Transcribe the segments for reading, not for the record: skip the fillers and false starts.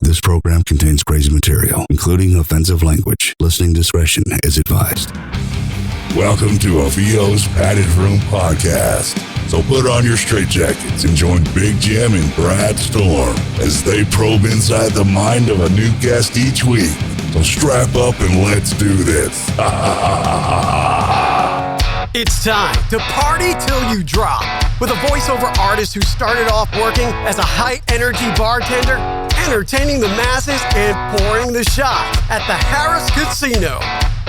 This program contains crazy material, including offensive language. Listening discretion is advised. Welcome to a VO's Padded Room Podcast. So put on your straitjackets and join Big Jim and Brad Storm as they probe inside the mind of a new guest each week. So strap up and let's do this. It's time to party till you drop. With a voiceover artist who started off working as a high-energy bartender, entertaining the masses and pouring the shots at the Harris Casino.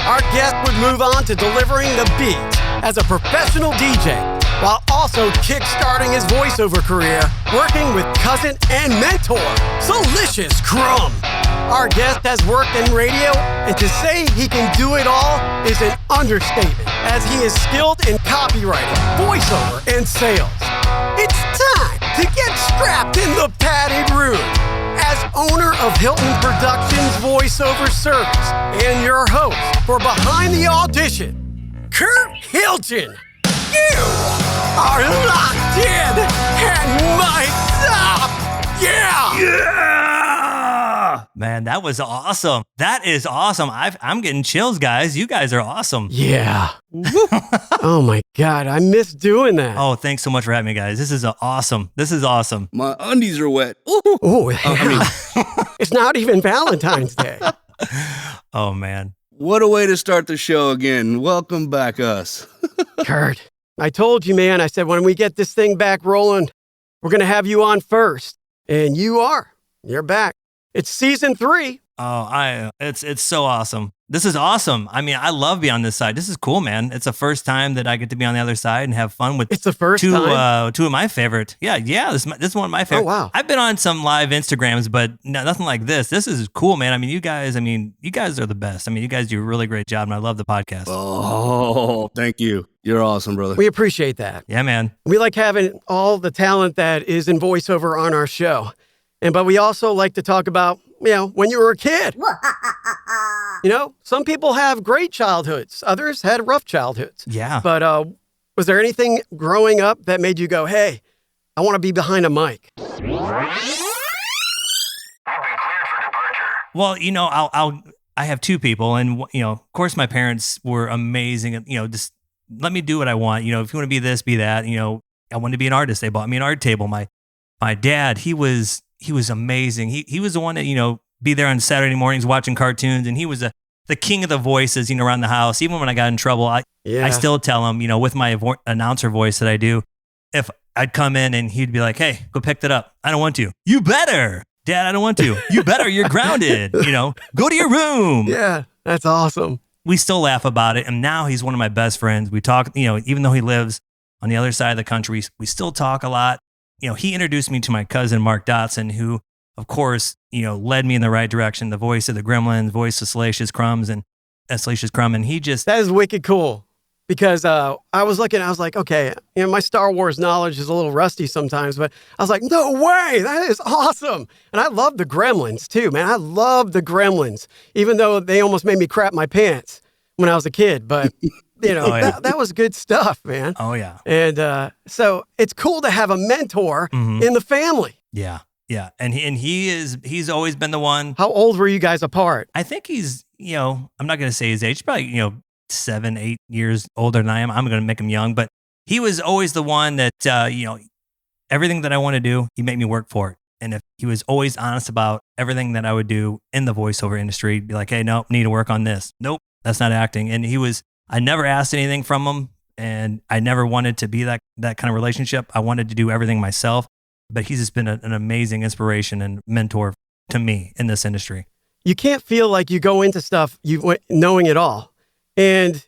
Our guest would move on to delivering the beats as a professional DJ, while also kickstarting his voiceover career, working with cousin and mentor, Salicious Crumb. Our guest has worked in radio, and to say he can do it all is an understatement, as he is skilled in copywriting, voiceover, and sales. It's time to get strapped in the padded room. As owner of Hilton Productions Voiceover Service and your host for Behind the Audition, Curt Hilton. You are locked in and mic'd up. Yeah! Man, that was awesome. That is awesome. I'm getting chills, guys. You guys are awesome. Yeah. Oh my God, I miss doing that. Oh, thanks so much for having me, guys. This is awesome. This is awesome. My undies are wet. Oh, yeah. It's not even Valentine's Day. Oh, man. What a way to start the show again. Welcome back, us. Kurt, I told you, man. I said, when we get this thing back rolling, we're going to have you on first. And you are. You're back. It's season 3. Oh, it's so awesome. This is awesome. I mean, I love being on this side. This is cool, man. It's the first time that I get to be on the other side and have fun with. It's the first time? Two of my favorite. Yeah. This is one of my favorite. Oh, wow. I've been on some live Instagrams, but nothing like this. This is cool, man. I mean, you guys are the best. I mean, you guys do a really great job, and I love the podcast. Oh, thank you. You're awesome, brother. We appreciate that. Yeah, man. We like having all the talent that is in voiceover on our show. But we also like to talk about, when you were a kid. Some people have great childhoods. Others had rough childhoods. Yeah. But was there anything growing up that made you go, hey, I want to be behind a mic? You've been cleared for departure. Well, I have two people, and of course my parents were amazing. Just let me do what I want. If you want to be this, be that. I wanted to be an artist. They bought me an art table. My dad, he was amazing. He was the one that, be there on Saturday mornings watching cartoons, and he was the king of the voices, around the house. Even when I got in trouble, I still tell him, with my announcer voice that I do, if I'd come in and he'd be like, hey, go pick that up. I don't want to. You better. Dad, I don't want to. You better. You're grounded. Go to your room. Yeah, that's awesome. We still laugh about it. And now he's one of my best friends. We talk, even though he lives on the other side of the country, we still talk a lot. He introduced me to my cousin, Mark Dotson, who, of course, led me in the right direction. The voice of the Gremlins, voice of Salacious Crumb, and he just... That is wicked cool. Because I was looking, I was like, okay, my Star Wars knowledge is a little rusty sometimes, but I was like, no way, that is awesome. And I love the Gremlins too, man. I love the Gremlins, even though they almost made me crap my pants when I was a kid. But, that was good stuff, man. Oh, yeah. And so it's cool to have a mentor in the family. Yeah, yeah. And he's always been the one. How old were you guys apart? I think he's, I'm not going to say his age, probably, 7, 8 years older than I am. I'm going to make him young, but he was always the one that, everything that I want to do, he made me work for it. And if he was always honest about everything that I would do in the voiceover industry, he'd be like, hey, nope, need to work on this. Nope, that's not acting. And I never asked anything from him, and I never wanted to be that kind of relationship. I wanted to do everything myself, but he's just been an amazing inspiration and mentor to me in this industry. You can't feel like you go into stuff knowing it all. And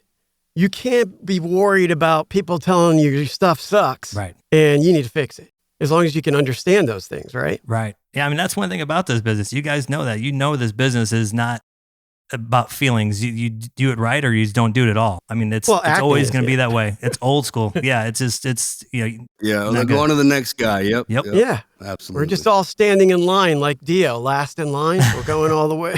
you can't be worried about people telling you your stuff sucks. Right. And you need to fix it. As long as you can understand those things, right? Right. Yeah, I mean, that's one thing about this business. You guys know that. This business is not about feelings. You do it right or you just don't do it at all. I mean, it's always going to be that way. It's old school. Yeah, Yeah, like go on to the next guy. Yep. Yeah. Absolutely. We're just all standing in line like Dio, last in line. We're going all the way.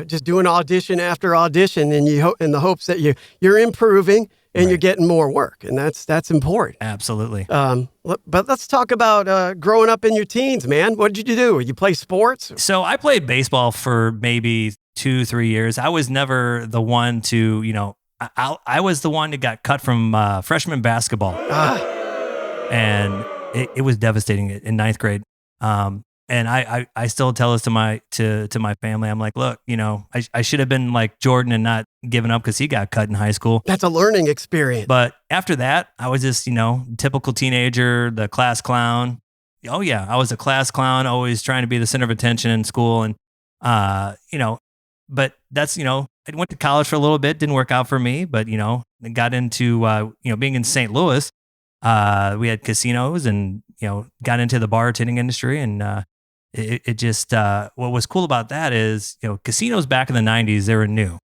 Just doing audition after audition, and in the hopes that you're improving and you're Right. getting more work, and that's important. Absolutely. But let's talk about growing up in your teens, man. What did you do? You play sports? So I played baseball for maybe 2-3 years. I was never the one to, I was the one that got cut from freshman basketball. And it was devastating in ninth grade. And I still tell this to my family. I'm like, look, I should have been like Jordan and not given up because he got cut in high school. That's a learning experience. But after that, I was just, typical teenager, the class clown. Oh yeah, I was a class clown, always trying to be the center of attention in school. And, but that's, I went to college for a little bit, didn't work out for me, but, got into, being in St. Louis, we had casinos and, got into the bartending industry. And it just, what was cool about that is, casinos back in the 90s, they were new,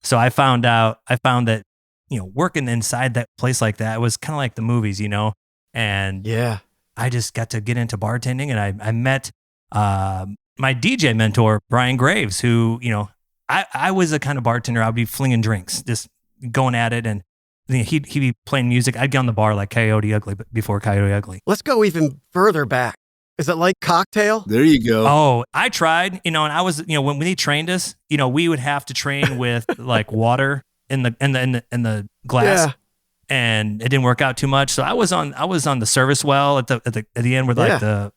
So I found that, working inside that place like that was kind of like the movies, and yeah, I just got to get into bartending, and I met my DJ mentor, Brian Graves, who, I was the kind of bartender, I'd be flinging drinks, just going at it, and he'd be playing music. I'd get on the bar like Coyote Ugly, but before Coyote Ugly. Let's go even further back. Is it like Cocktail? There you go. Oh, I tried, and I was, when he trained us, we would have to train with like water in the glass. Yeah. And it didn't work out too much. So I was on the service well at the end with like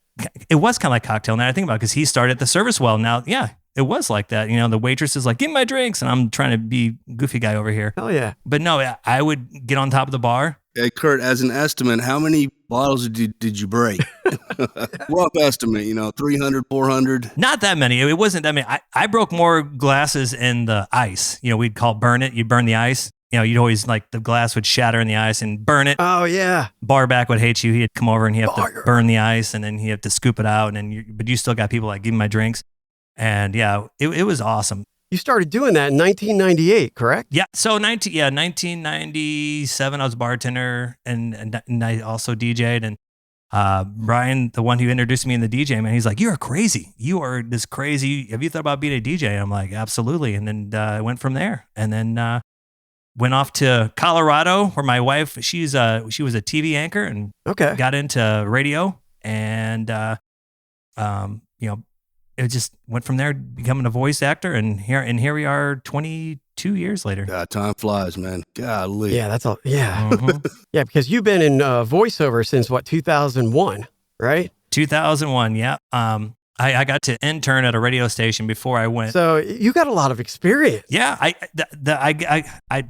it was kind of like Cocktail now I think about it, because he started at the service well. Now, yeah, it was like that. The waitress is like, give me my drinks. And I'm trying to be goofy guy over here. Hell yeah. But no, I would get on top of the bar. Hey, Curt, as an estimate, how many bottles did you break? Rough estimate, 300, 400? Not that many. It wasn't that many. I broke more glasses in the ice. We'd call burn it. You'd burn the ice. You'd always like the glass would shatter in the ice and burn it. Oh yeah. Barback would hate you. He'd come over and he'd have Bar. to burn the ice, and then he'd have to scoop it out. And but you still got people like, give me my drinks. And yeah, it was awesome. You started doing that in 1998, correct? Yeah. So 1997, I was a bartender, and I also DJ'd. And Brian, the one who introduced me in the DJ, man, he's like, "You're crazy. You are this crazy. Have you thought about being a DJ?" And I'm like, "Absolutely." And then I went from there, and then went off to Colorado, where my wife, she was a TV anchor, and got into radio, and it just went from there, becoming a voice actor, and here we are 22 years later. God, time flies, man. Golly. Yeah, that's all. Yeah. Mhm. Yeah, because you've been in voiceover since 2001, right? 2001, yeah. I got to intern at a radio station before I went. So you got a lot of experience. Yeah, I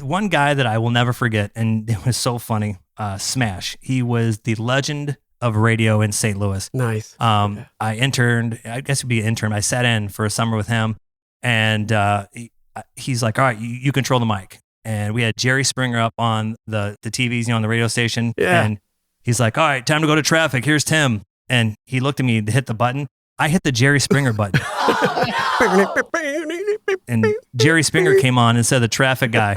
one guy that I will never forget, and it was so funny. Smash. He was the legend of radio in St. Louis. Nice. I interned. I guess it'd be an intern. I sat in for a summer with him, and he's like, "All right, you control the mic." And we had Jerry Springer up on the TVs, on the radio station. Yeah. And he's like, "All right, time to go to traffic. Here's Tim." And he looked at me to hit the button. I hit the Jerry Springer button. And Jerry Springer came on instead of the traffic guy.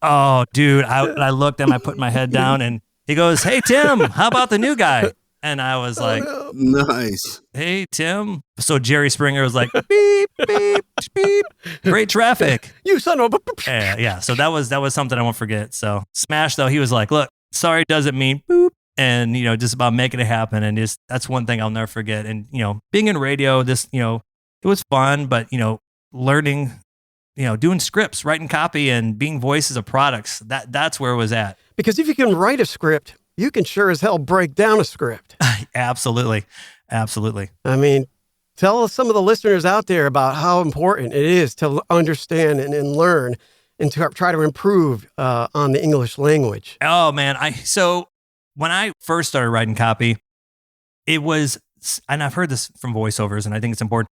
Oh, dude. I looked at him, I put my head down, and he goes, "Hey, Tim, how about the new guy?" And I was like, Nice. "Hey, Tim." So Jerry Springer was like, "Beep, beep, beep. Great traffic." You son of a... Yeah. So that was something I won't forget. So Smash, though, he was like, "Look, sorry doesn't mean boop." And, just about making it happen. And that's one thing I'll never forget. And, being in radio, it was fun, but, learning, doing scripts, writing copy, and being voices of products, that's where it was at. Because if you can write a script, you can sure as hell break down a script. Absolutely. Absolutely. I mean, tell some of the listeners out there about how important it is to understand and learn and to try to improve on the English language. Oh, man. So when I first started writing copy, it was, and I've heard this from voiceovers, and I think it's important,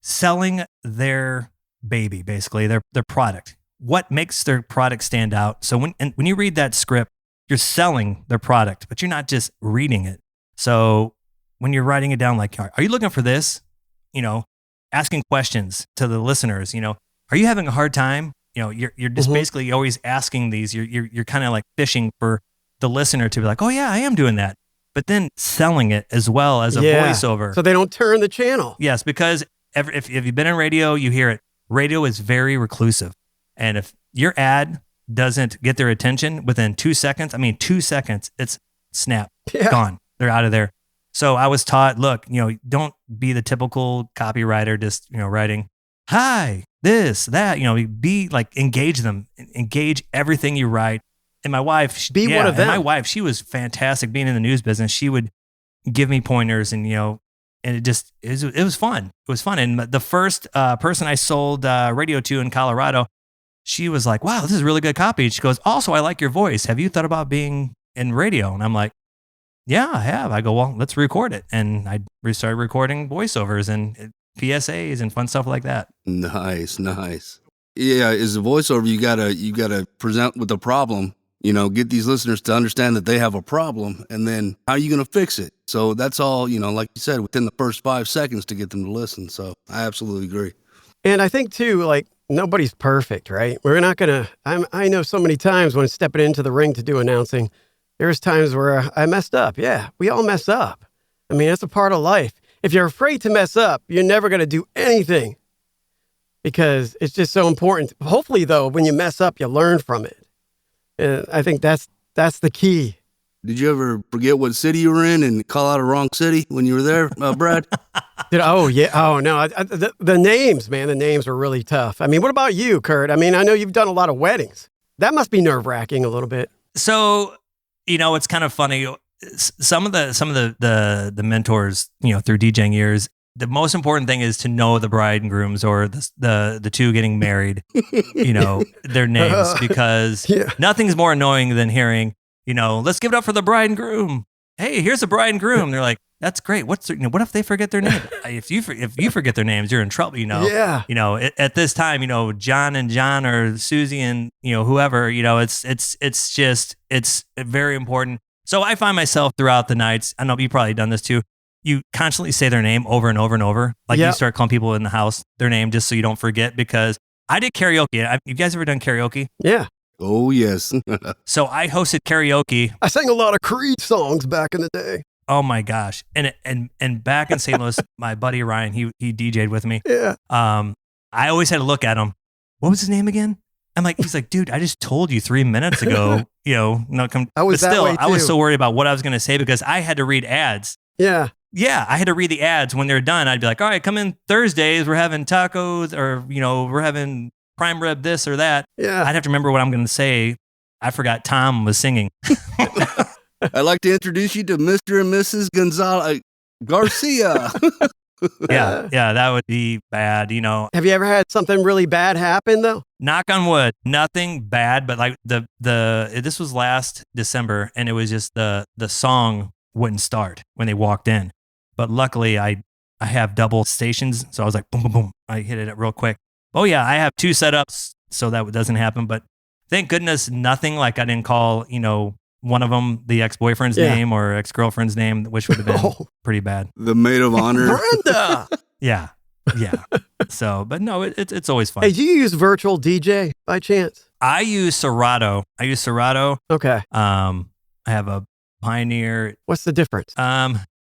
selling their baby, basically, their product. What makes their product stand out? So when you read that script, you're selling their product, but you're not just reading it. So when you're writing it down, like, are you looking for this? Asking questions to the listeners, are you having a hard time? You're just basically always asking these. You're kind of like fishing for the listener to be like, "Oh yeah, I am doing that," but then selling it as well as a voiceover. So they don't turn the channel. Yes, because if you've been in radio, you hear it. Radio is very reclusive, and if your ad doesn't get their attention within 2 seconds, 2 seconds, it's snap, Yeah. gone. They're out of there. So I was taught, look, don't be the typical copywriter, just, writing, hi, this, that, be like, engage them, engage everything you write. And my wife, Be one of them. My wife, she was fantastic being in the news business. She would give me pointers and, and it was fun. It was fun. And the first person I sold radio to in Colorado, she was like, wow, this is really good copy. She goes, also, I like your voice. Have you thought about being in radio? And I'm like, yeah, I have. I go, well, let's record it. And I started recording voiceovers and PSAs and fun stuff like that. Nice. Yeah, as a voiceover, you gotta present with a problem. Get these listeners to understand that they have a problem, and then how are you going to fix it? So that's all, like you said, within the first 5 seconds to get them to listen. So I absolutely agree. And I think too, like, nobody's perfect, right? We're not going to, I know so many times when stepping into the ring to do announcing, there's times where I messed up. Yeah, we all mess up. That's a part of life. If you're afraid to mess up, you're never going to do anything because it's just so important. Hopefully, though, when you mess up, you learn from it. And I think that's the key. Did you ever forget what city you were in and call out a wrong city when you were there, Brad? Oh, yeah. Oh, no. The names, man, the names were really tough. What about you, Curt? I know you've done a lot of weddings. That must be nerve-wracking a little bit. So, it's kind of funny. Some of the mentors, through DJing years, the most important thing is to know the bride and grooms or the two getting married, their names, because nothing's more annoying than hearing, let's give it up for the bride and groom. Hey, here's the bride and groom. They're like, that's great. What if they forget their name? If you forget their names, you're in trouble. Yeah. At this time, John and John or Susie and whoever. It's very important. So I find myself throughout the nights. I know you've probably done this too. You constantly say their name over and over and over. Like you start calling people in the house their name just so you don't forget. Because I did karaoke. You guys ever done karaoke? Yeah. Oh yes. So I hosted karaoke. I sang a lot of Creed songs back in the day. Oh my gosh. And back in St. Louis, my buddy Ryan, he DJ'd with me. Yeah. I always had to look at him. What was his name again? He's like, dude, I just told you 3 minutes ago, I was that way too. I was so worried about what I was going to say because I had to read ads. Yeah. Yeah. I had to read the ads when they're done. I'd be like, all right, come in Thursdays. We're having tacos or, we're having prime rib this or that. Yeah. I'd have to remember what I'm going to say. I forgot Tom was singing. I'd like to introduce you to Mr. and Mrs. Gonzalez Garcia. Yeah, that would be bad, Have you ever had something really bad happen though? Knock on wood, nothing bad, but like this was last December and it was just the song wouldn't start when they walked in. But luckily I have double stations, so I was like boom boom boom. I hit it real quick. Oh yeah, I have 2 setups so that doesn't happen, but thank goodness nothing like I didn't call, one of them the ex-boyfriend's name or ex-girlfriend's name, which would have been pretty bad. The maid of honor. Brenda. Yeah. So, but no, it's always fun. Hey, do you use virtual DJ by chance? I use Serato. Okay. I have a Pioneer. What's the difference?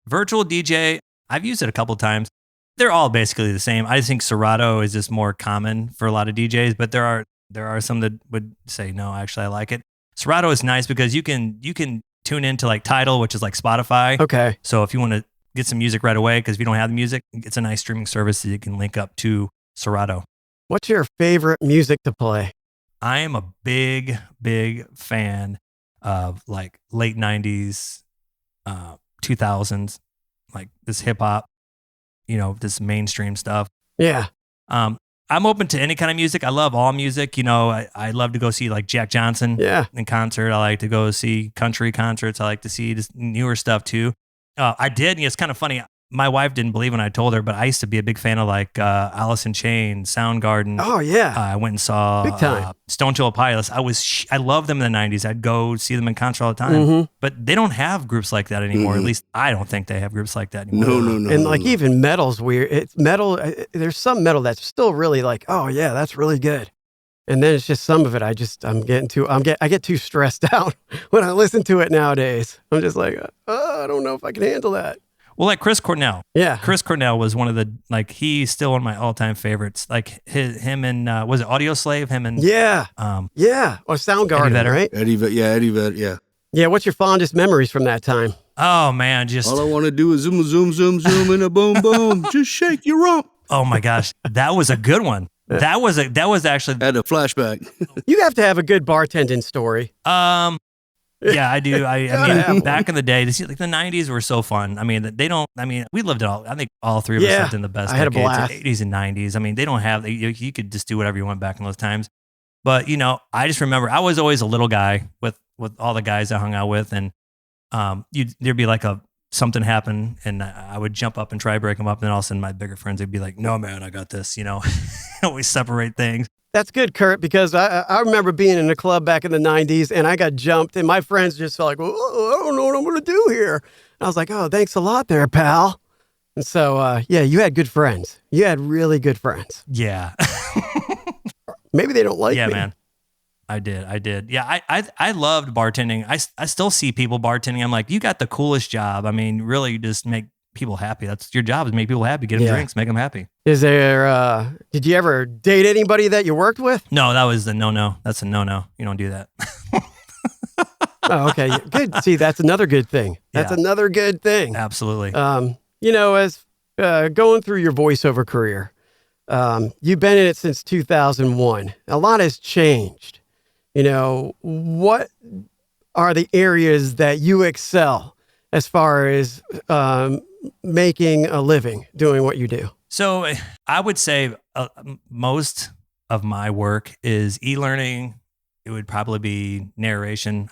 Virtual DJ. I've used it a couple times. They're all basically the same. I just think Serato is just more common for a lot of DJs, but there are some that would say, no, actually I like it. Serato is nice because you can tune into like Tidal, which is like Spotify. Okay. So if you want to get some music right away, because if you don't have the music, it's a nice streaming service that you can link up to Serato. What's your favorite music to play? I am a big, big fan of like late 90s, 2000s, like this hip hop, this mainstream stuff. Yeah. I'm open to any kind of music. I love all music. I love to go see like Jack Johnson in concert. I like to go see country concerts. I like to see this newer stuff too. I did. And it's kind of funny. My wife didn't believe when I told her, but I used to be a big fan of like Alice in Chains, Soundgarden. Oh yeah. I went and saw big time. Stone Temple Pilots. I love them in the 90s. I'd go see them in concert all the time. But they don't have groups like that anymore. At least I don't think they have groups like that anymore. No. And like even metal's weird. It's metal. There's some metal that's still really like, oh yeah, that's really good. And then it's just some of it. I get too stressed out when I listen to it nowadays. I'm just like, I don't know if I can handle that. Well, like Chris Cornell. Yeah. Chris Cornell was one of the, like, he's still one of my all-time favorites. Like him and, was it Audio Slave? Him and, Yeah. Or Soundgarden, Vedder. right? Eddie Vedder, yeah. Yeah. What's your fondest memories from that time? oh man, just, All I want to do is zoom, zoom, zoom, zoom, and a boom, boom. Just shake your rump. oh my gosh, that was a good one. That was actually, Had a flashback. You have to have a good bartending story. yeah, I do. I Gotta have mean, one. back in the day, like the 90s were so fun. I mean, we lived it all. I think all three of us Yeah, lived in the best I had a decades, blast. 80s and 90s. I mean, they don't have, you could just do whatever you want back in those times. But, I just remember I was always a little guy with all the guys I hung out with. And there'd be like something happen and I would jump up and try to break them up. And then all of a sudden my bigger friends would be like, no, man, I got this, always separate things. That's good, Kurt, because I remember being in a club back in the 90s and I got jumped and my friends just felt like, well, I don't know what I'm going to do here. And I was like, oh, thanks a lot there, pal. And so, yeah, you had good friends. You had really good friends. Yeah. Maybe they don't like yeah, me. man. I did. Yeah, I loved bartending. I still see people bartending. I'm like, you got the coolest job. I mean, really, you just make people happy. That's your job, is make people happy, get them drinks, make them happy. Is there, did you ever date anybody that you worked with? No, that was the no. That's a no. You don't do that. Oh, okay. Good. See, that's another good thing. That's Yeah. another good thing. Absolutely. As going through your voiceover career, you've been in it since 2001. A lot has changed. What are the areas that you excel as far as making a living doing what you do? So I would say most of my work is e-learning. It would probably be narration.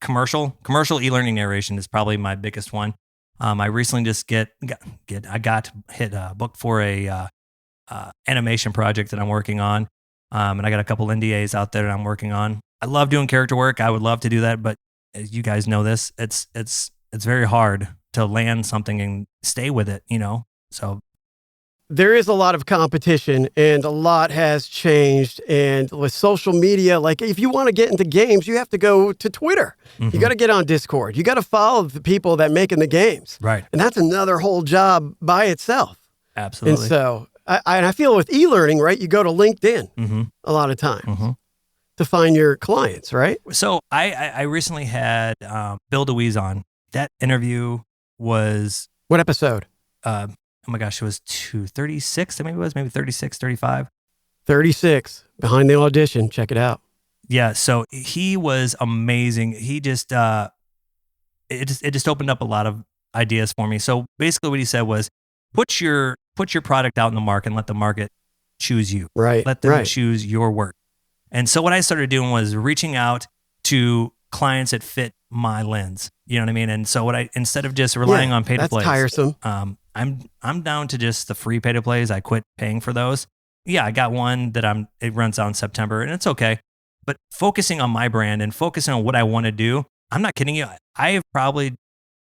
Commercial e-learning narration is probably my biggest one. I recently just booked for a animation project that I'm working on. And I got a couple NDAs out there that I'm working on. I love doing character work. I would love to do that, but as you guys know this, it's very hard to land something and stay with it, So There is a lot of competition and a lot has changed. And with social media, like if you want to get into games, you have to go to Twitter. You got to get on Discord. You got to follow the people that making the games. Right. And that's another whole job by itself. Absolutely. And so I feel with e-learning, right, you go to LinkedIn a lot of times to find your clients, right? So I recently had Bill DeWeese on. That interview was, What episode? oh my gosh, it was 236, maybe 36, 35. 36, Behind the Audition. Check it out. Yeah, so he was amazing. He just, it just opened up a lot of ideas for me. So basically what he said was, put your product out in the market and let the market choose you. Right. Let them right. choose your work. And so what I started doing was reaching out to clients that fit my lens. You know what I mean? And so instead of just relying on pay to plays, tiresome. I'm down to just the free pay to plays. I quit paying for those. Yeah, I got one that it runs out in September and it's okay. But focusing on my brand and focusing on what I want to do, I'm not kidding you. I have probably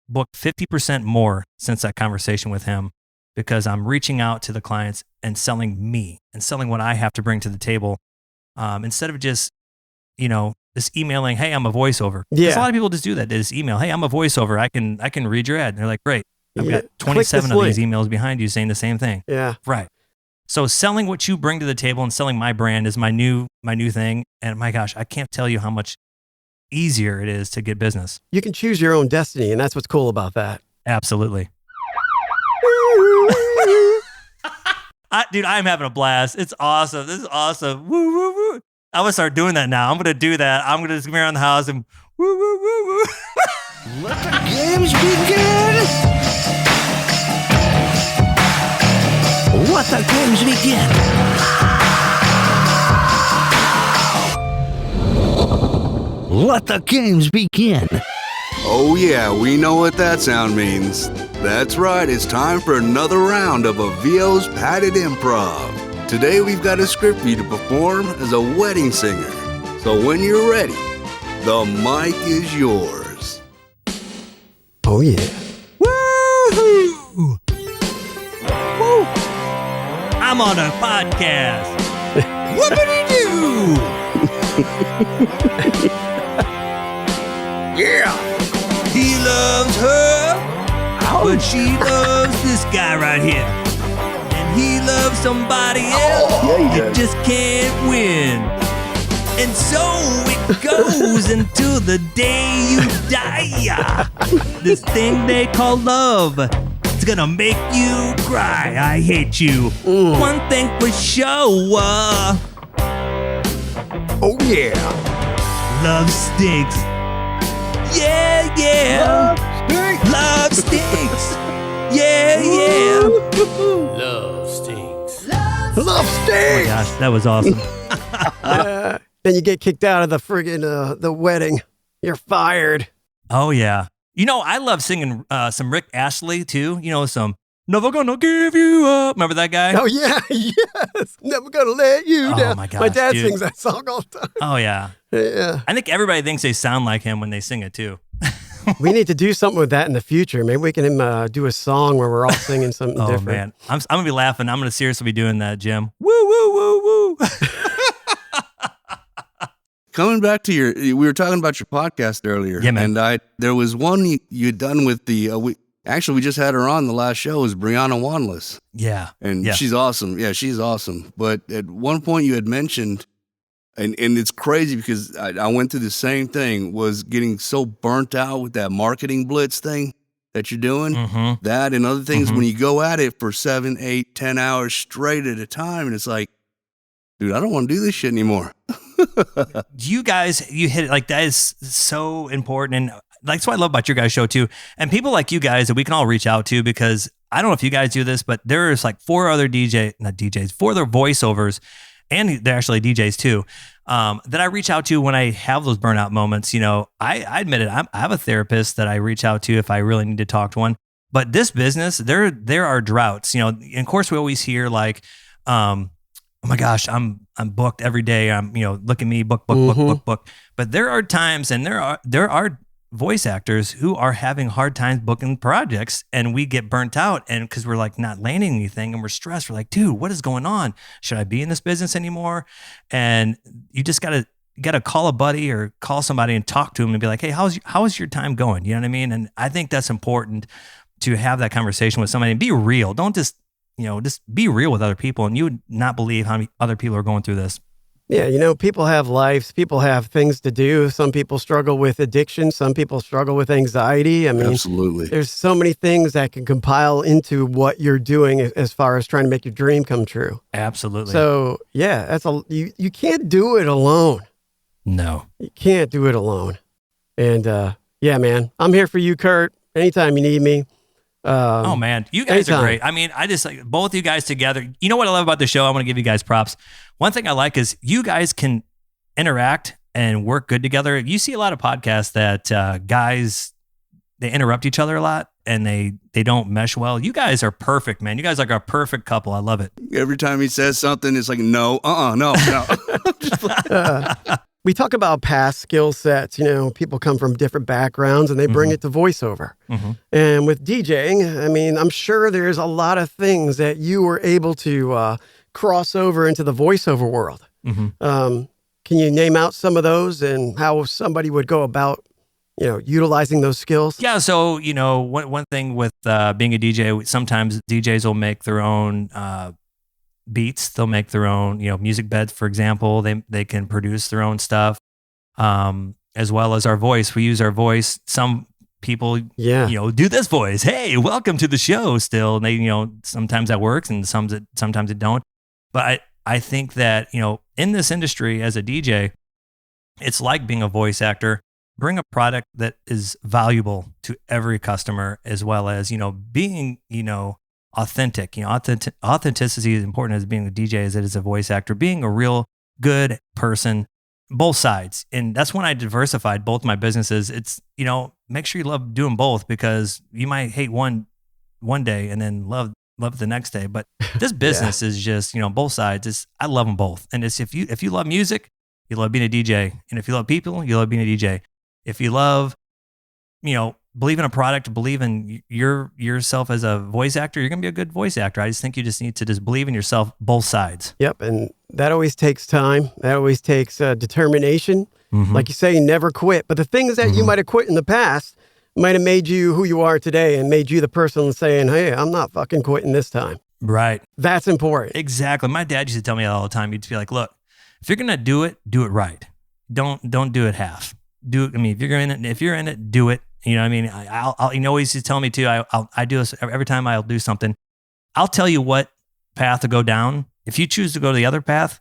booked 50% more since that conversation with him, because I'm reaching out to the clients and selling me and selling what I have to bring to the table, instead of just, just emailing, hey, I'm a voiceover. Yeah. Because a lot of people just do that. They just email, hey, I'm a voiceover. I can read your ad. And they're like, great. I've Yeah. got 27 Click of this these emails behind you saying the same thing. Yeah. Right. So selling what you bring to the table and selling my brand is my new thing. And my gosh, I can't tell you how much easier it is to get business. You can choose your own destiny, and that's what's cool about that. Absolutely. Dude, I'm having a blast. It's awesome. This is awesome. Woo, woo, woo. I'm going to start doing that now. I'm going to do that. I'm going to just come around the house and woo, woo, woo, woo. Let the games begin! Let the games begin! Let the games begin! Oh yeah, we know what that sound means. That's right, it's time for another round of a VO's Padded Improv. Today we've got a script for you to perform as a wedding singer. So when you're ready, the mic is yours. Oh, yeah. Woo-hoo! Woo! I'm on a podcast. Whoopity-doo! Yeah! He loves her. but she loves this guy right here. And he loves somebody else. You just can't win. And so it goes until the day you die. This thing they call love, it's gonna make you cry. I hate you. One thing for sure. Oh, yeah. Love stinks. Yeah, yeah. Love stinks. Yeah, yeah. Love stinks. Oh my gosh, that was awesome. Then you get kicked out of the friggin' the wedding. You're fired. Oh yeah. You know, I love singing some Rick Astley too. You know, some Never Gonna Give You Up. Remember that guy? Oh, yeah. Yes. Never gonna let you down. My gosh, My dad dude. sings that song all the time. Oh yeah. Yeah. I think everybody thinks they sound like him when they sing it too. We need to do something with that in the future. Maybe we can do a song where we're all singing something Oh different. man, I'm gonna be laughing. I'm gonna seriously be doing that, Jim. Woo woo woo woo. Coming back to we were talking about your podcast earlier. Yeah, man. And there was one you had done with the, we just had her on the last show, was Brianna Wanless. Yeah. And yeah. she's awesome. Yeah, she's awesome. But at one point you had mentioned, and it's crazy because I went through the same thing, was getting so burnt out with that marketing blitz thing that you're doing. Mm-hmm. That and other things, Mhm. when you go at it for 7, 8, 10 hours straight at a time, and it's like, dude, I don't want to do this shit anymore. You guys, you hit it. Like, that is so important. And that's what I love about your guys' show too. And people like you guys that we can all reach out to, because I don't know if you guys do this, but there's like 4 other voiceovers, and they're actually DJs too, that I reach out to when I have those burnout moments. You know, I admit it, I have a therapist that I reach out to if I really need to talk to one. But this business, there are droughts, you know, and of course we always hear like, oh my gosh, I'm booked every day. Look at me, book. But there are times, and there are voice actors who are having hard times booking projects, and we get burnt out, and because we're like not landing anything, and we're stressed. We're like, dude, what is going on? Should I be in this business anymore? And you just gotta call a buddy or call somebody and talk to them and be like, hey, how is your time going? You know what I mean? And I think that's important, to have that conversation with somebody and be real. Don't just be real with other people, and you would not believe how many other people are going through this. Yeah, you know, people have lives. People have things to do. Some people struggle with addiction. Some people struggle with anxiety. I mean, Absolutely. There's so many things that can compile into what you're doing as far as trying to make your dream come true. Absolutely. So, yeah, you can't do it alone. No. You can't do it alone. And, yeah, man, I'm here for you, Curt. Anytime you need me. Oh man, you guys anytime. are great. I mean, I just like both you guys together. You know what I love about the show? I want to give you guys props. One thing I like is you guys can interact and work good together. You see a lot of podcasts that guys, they interrupt each other a lot and they don't mesh well. You guys are perfect, man. You guys are like a perfect couple. I love it. Every time he says something, it's like, no. We talk about past skill sets. You know, people come from different backgrounds and they bring it to voiceover. Mm-hmm. And with DJing, I mean, I'm sure there's a lot of things that you were able to cross over into the voiceover world. Mm-hmm. Can you name out some of those and how somebody would go about, utilizing those skills? Yeah. So, one thing with being a DJ, sometimes DJs will make their own beats. They'll make their own, music beds, for example. They can produce their own stuff, as well as our voice. We use our voice. Some people, do this voice. Hey, welcome to the show. Still, and they, sometimes that works, and sometimes it don't. But I think that in this industry as a DJ, it's like being a voice actor. Bring a product that is valuable to every customer, as well as being authentic. Authenticity is important as being a DJ as it is a voice actor. Being a real good person, both sides. And that's when I diversified both my businesses. It's, make sure you love doing both, because you might hate one day and then love the next day. But this business is just, both sides. I love them both. And it's if you love music, you love being a DJ. And if you love people, you love being a DJ. If you love, believe in a product, believe in yourself as a voice actor, you're going to be a good voice actor. I just think you just need to just believe in yourself, both sides. Yep. And that always takes time. That always takes determination. Mm-hmm. Like you say, never quit. But the things that you might have quit in the past, might have made you who you are today and made you the person saying, hey, I'm not fucking quitting this time. Right. That's important. Exactly. My dad used to tell me that all the time. He'd be like, look, if you're going to do it right. Don't do it half. Do it. I mean, if you're in it, do it. You know what I mean? I'll you know, he used to tell me too, I do this every time I'll do something. I'll tell you what path to go down. If you choose to go to the other path,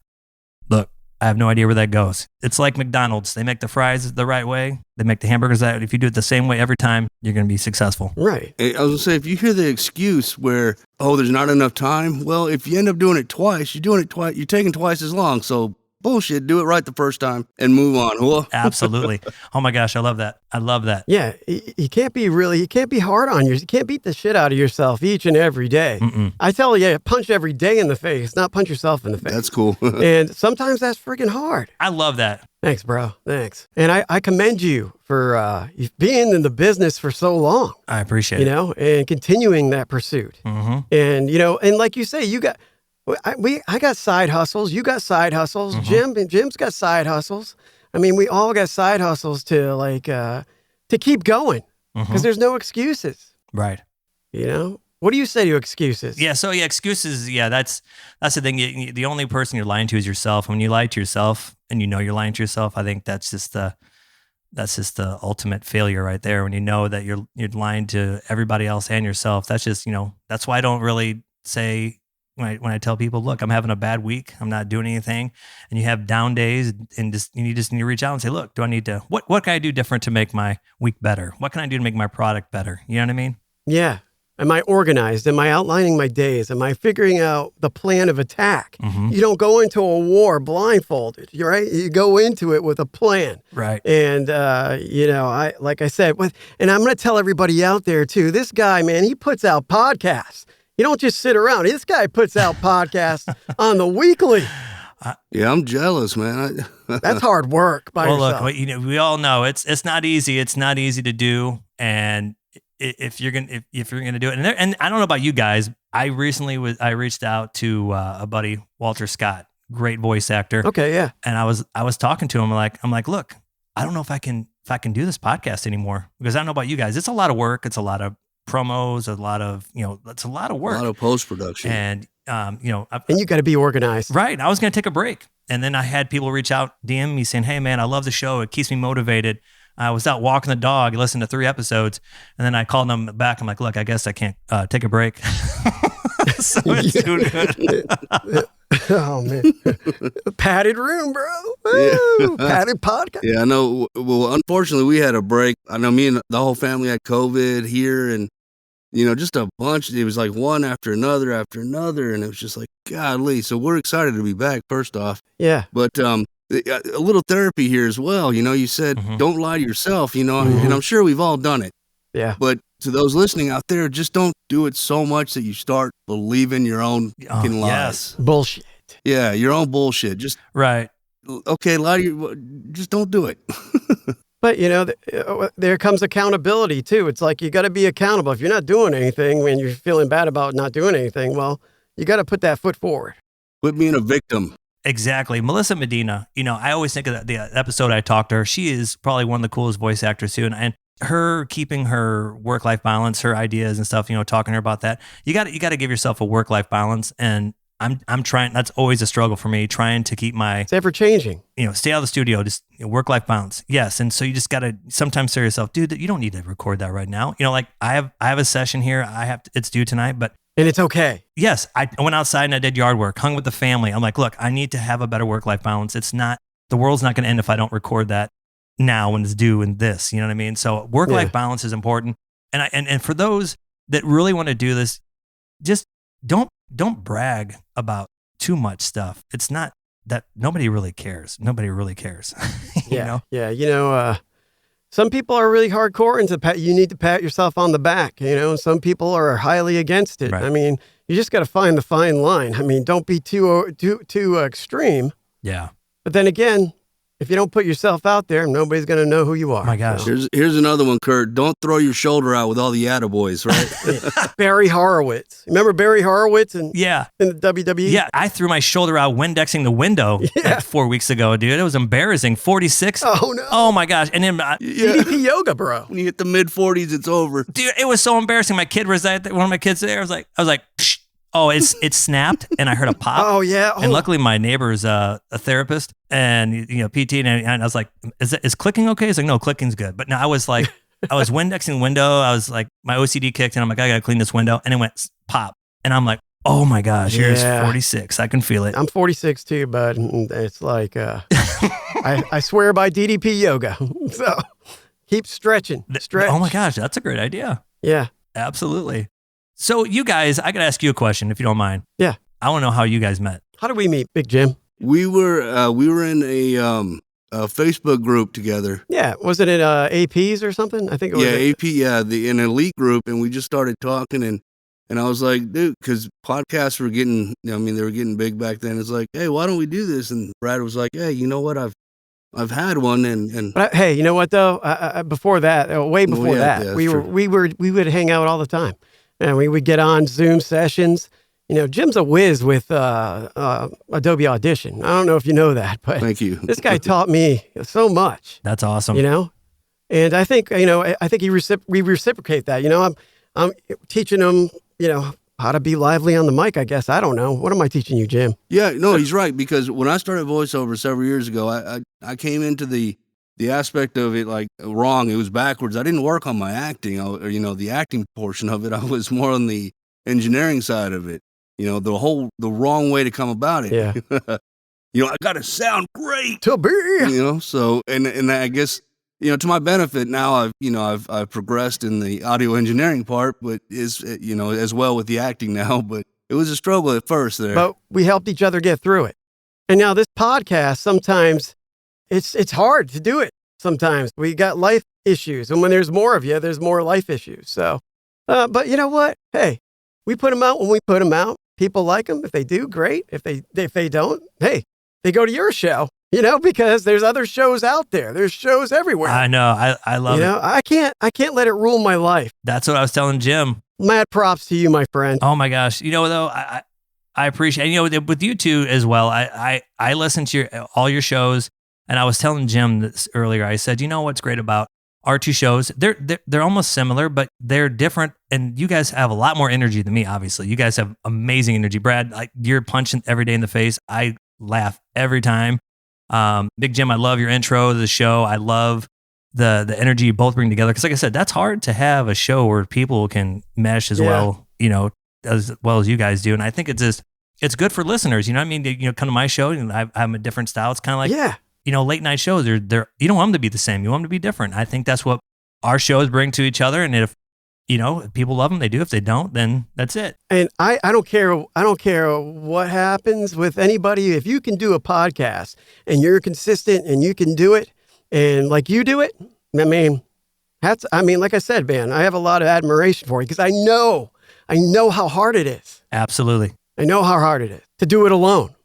look, I have no idea where that goes. It's like McDonald's. They make the fries the right way. They make the hamburgers that. If you do it the same way every time, you're going to be successful. Right. I was going to say, if you hear the excuse where, oh, there's not enough time, well, if you end up doing it twice, you're taking twice as long. So bullshit, do it right the first time and move on. Well, Absolutely. Oh my gosh, I love that. I love that. Yeah, you can't be hard on yourself. You can't beat the shit out of yourself each and every day. Mm-mm. I tell you, punch every day in the face, not punch yourself in the face. that's cool. And sometimes that's freaking hard. I love that. Thanks, bro. Thanks. And I commend you for being in the business for so long, I appreciate it. and continuing that pursuit. Mm-hmm. And, and like you say, I got side hustles. You got side hustles. Mm-hmm. Jim's got side hustles. I mean, we all got side hustles to keep going because there's no excuses. Right. What do you say to excuses? Yeah. So excuses. Yeah, that's the thing. The only person you're lying to is yourself. When you lie to yourself and you know you're lying to yourself, I think that's just the ultimate failure right there. When you know that you're lying to everybody else and yourself, that's just that's why I don't really say. When I tell people, look, I'm having a bad week, I'm not doing anything, and you have down days, and you just need to reach out and say, look, do I need to, what can I do different to make my week better? What can I do to make my product better? You know what I mean? Yeah. Am I organized? Am I outlining my days? Am I figuring out the plan of attack? Mm-hmm. You don't go into a war blindfolded, right? You go into it with a plan. Right. And, like I said, and I'm going to tell everybody out there too, this guy, man, he puts out podcasts. You don't just sit around. This guy puts out podcasts on the weekly. Yeah, I'm jealous, man. That's hard work by yourself. Look, we all know it's not easy. It's not easy to do. And if you're gonna do it, and I don't know about you guys, I reached out to a buddy, Walter Scott, great voice actor. Okay, yeah. And I was talking to him. I'm like, look, I don't know if I can do this podcast anymore because I don't know about you guys. It's a lot of work. It's a lot of promos, a lot of, it's a lot of work. A lot of post-production. And, and you got to be organized. Right. I was going to take a break. And then I had people reach out, DM me saying, hey man, I love the show. It keeps me motivated. I was out walking the dog, listened to 3 episodes. And then I called them back. I'm like, look, I guess I can't take a break. So it's too good. Oh man. Padded room, bro. Woo! Padded podcast. Yeah, I know. Well, unfortunately we had a break. I know me and the whole family had COVID here, and just a bunch. It was like one after another, and it was just like, golly. So we're excited to be back, first off. Yeah. But a little therapy here as well. You said don't lie to yourself, and I'm sure we've all done it. Yeah. But to those listening out there, just don't do it so much that you start believing your own fucking lies. Yes. Bullshit. Yeah, your own bullshit. Just right. Okay, lie to you. Just don't do it. But there comes accountability too. It's like you got to be accountable. If you're not doing anything when you're feeling bad about not doing anything, well, you got to put that foot forward. Quit being a victim. Exactly. Melissa Medina, I always think of the episode I talked to her. She is probably one of the coolest voice actors too. And her keeping her work-life balance, her ideas and stuff, talking to her about that. You got to give yourself a work-life balance. And I'm trying, that's always a struggle for me, trying to keep it's ever changing, stay out of the studio, just work-life balance. Yes. And so you just got to sometimes say to yourself, dude, you don't need to record that right now. Like I have a session here. It's due tonight, and it's okay. Yes. I went outside and I did yard work, hung with the family. I'm like, look, I need to have a better work-life balance. The world's not going to end if I don't record that now when it's due in this, you know what I mean? So work-life balance is important. And for those that really want to do this, just don't brag about too much stuff. It's not that nobody really cares. Nobody really cares. Yeah. Some people are really hardcore and you need to pat yourself on the back, and some people are highly against it. Right. I mean, you just got to find the fine line. I mean, don't be too extreme. Yeah. But then again, if you don't put yourself out there, nobody's going to know who you are. Oh my gosh. Here's another one, Curt. Don't throw your shoulder out with all the attaboys, right? Barry Horowitz. Remember Barry Horowitz in Yeah. the WWE? Yeah, I threw my shoulder out Windexing the window like 4 weeks ago, dude. It was embarrassing. 46. Oh, no. Oh my gosh. And then, DDP yoga, bro. When you hit the mid-40s, it's over. dude, it was so embarrassing. My kid was one of my kids there. I was like, Psh. Oh, it snapped, and I heard a pop. Oh, yeah. And luckily, my neighbor's a therapist and PT, and I was like, "Is clicking okay?" He's like, "No, clicking's good." But no, I was like, I was Windexing the window. I was like, my OCD kicked, and I'm like, I gotta clean this window, and it went pop, and I'm like, oh my gosh, here's 46. I can feel it. I'm 46 too, bud. And it's like, I swear by DDP yoga. So keep stretching. Stretch. Oh my gosh, that's a great idea. Yeah. Absolutely. So you guys, I gotta ask you a question if you don't mind. Yeah. I want to know how you guys met. How did we meet, Big Jim? We were in a Facebook group together. Yeah. Was it at APs or something? I think it was. Yeah, AP, an elite group, and we just started talking, and I was like, dude, because podcasts were getting, they were getting big back then. It's like, hey, why don't we do this? And Brad was like, hey, you know what? I've had one, and But hey, you know what though? Before that, way before that, we would hang out all the time, and we would get on Zoom sessions. Jim's a whiz with Adobe Audition. I don't know if you know that, but thank you. This guy taught me so much. That's awesome. And I think we reciprocate that. I'm teaching him how to be lively on the mic. I guess I don't know. What am I teaching you, Jim? Yeah, no, he's right, because when I started voiceover several years ago, I came into the aspect of it like wrong. It was backwards. I didn't work on my acting, or the acting portion of it. I was more on the engineering side of it. The wrong way to come about it. Yeah. I got to sound great to be. So and I guess to my benefit now, I've progressed in the audio engineering part, but is as well with the acting now. But it was a struggle at first there. But we helped each other get through it. And now this podcast, sometimes it's hard to do it. Sometimes we got life issues, and when there's more of you, there's more life issues. So, but you know what? Hey, we put them out when we put them out. People like them. If they do, great. If they don't, hey, they go to your show. Because there's other shows out there. There's shows everywhere. I know. I love it. I can't let it rule my life. That's what I was telling Jim. Mad props to you, my friend. Oh my gosh. Though, I appreciate, with you two as well. I listen to all your shows, and I was telling Jim this earlier. I said, what's great about our two shows? They're almost similar, but they're different. And you guys have a lot more energy than me, obviously. You guys have amazing energy. Brad, you're punching every day in the face. I laugh every time. Big Jim, I love your intro to the show. I love the energy you both bring together. Because like I said, that's hard to have a show where people can mesh as well, as well as you guys do. And I think it's good for listeners. You know what I mean? Come to my show, and I'm a different style. It's kind of like, late night shows. They're you don't want them to be the same. You want them to be different. I think that's what our shows bring to each other. And if people love them, they do. If they don't, then that's it. And I don't care. I don't care what happens with anybody. If you can do a podcast and you're consistent and you can do it, and like you do it, like I said, man, I have a lot of admiration for you, because I know how hard it is. Absolutely. I know how hard it is to do it alone,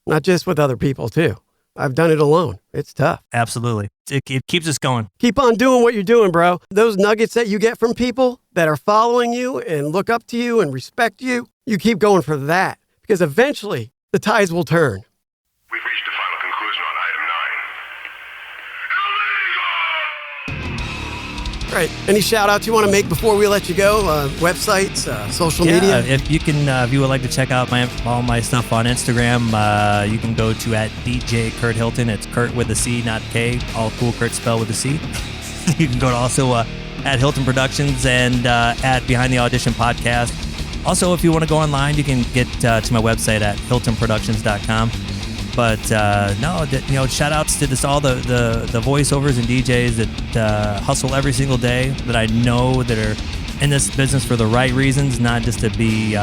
not just with other people too. I've done it alone. It's tough. Absolutely. It keeps us going. Keep on doing what you're doing, bro. Those nuggets that you get from people that are following you and look up to you and respect you, you keep going for that, because eventually the tides will turn. We've reached a final conclusion on item 9. Illegal! Right. Any shout outs you want to make before we let you go? Websites, social media? If you can, if you would like to check out all my stuff on Instagram, you can go to @DJ Curt Hilton. It's Curt with a C, not K. All cool Curt spelled with a C. You can go to also @Hilton Productions and @Behind the Audition Podcast. Also, if you want to go online, you can get to my website at hiltonproductions.com. But shout outs to all the voiceovers and DJs that hustle every single day, that I know that are in this business for the right reasons, not just to be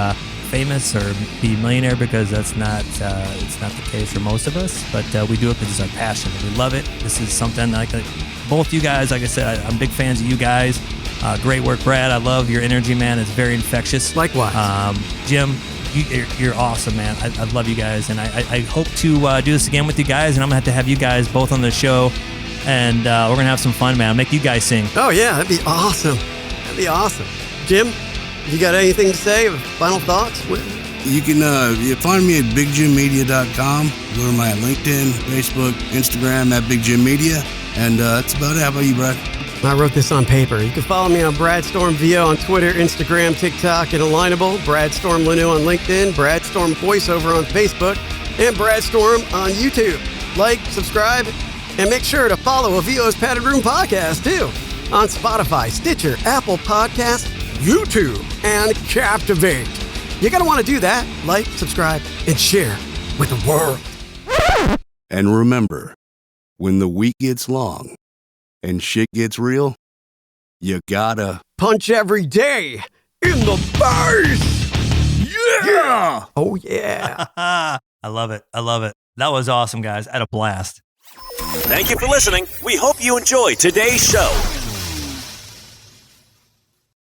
famous or be a millionaire, because that's not it's not the case for most of us. But we do it because it's our passion. We love it. This is something like both you guys. Like I said, I'm big fans of you guys. Great work, Brad. I love your energy, man. It's very infectious. Likewise. Jim, You're awesome, man. I love you guys, and I hope to do this again with you guys, and I'm going to have you guys both on the show, and we're going to have some fun, man. I'll make you guys sing. Oh, yeah, that'd be awesome. That'd be awesome. Jim, you got anything to say? Final thoughts? You can find me at bigjimmedia.com. Go to my LinkedIn, Facebook, Instagram at Big Jim Media. And that's about it. How about you, Brad? I wrote this on paper. You can follow me on Brad Storm VO on Twitter, Instagram, TikTok, and Alignable. Brad Storm Lanu on LinkedIn, Brad Storm Voiceover on Facebook, and Brad Storm on YouTube. Like, subscribe, and make sure to follow a VO's Padded Room podcast, too, on Spotify, Stitcher, Apple Podcasts, YouTube, and Captivate. You're going to want to do that. Like, subscribe, and share with the world. And remember, when the week gets long and shit gets real, you gotta punch every day in the face. Yeah! Oh, yeah. I love it. I love it. That was awesome, guys. I had a blast. Thank you for listening. We hope you enjoyed today's show.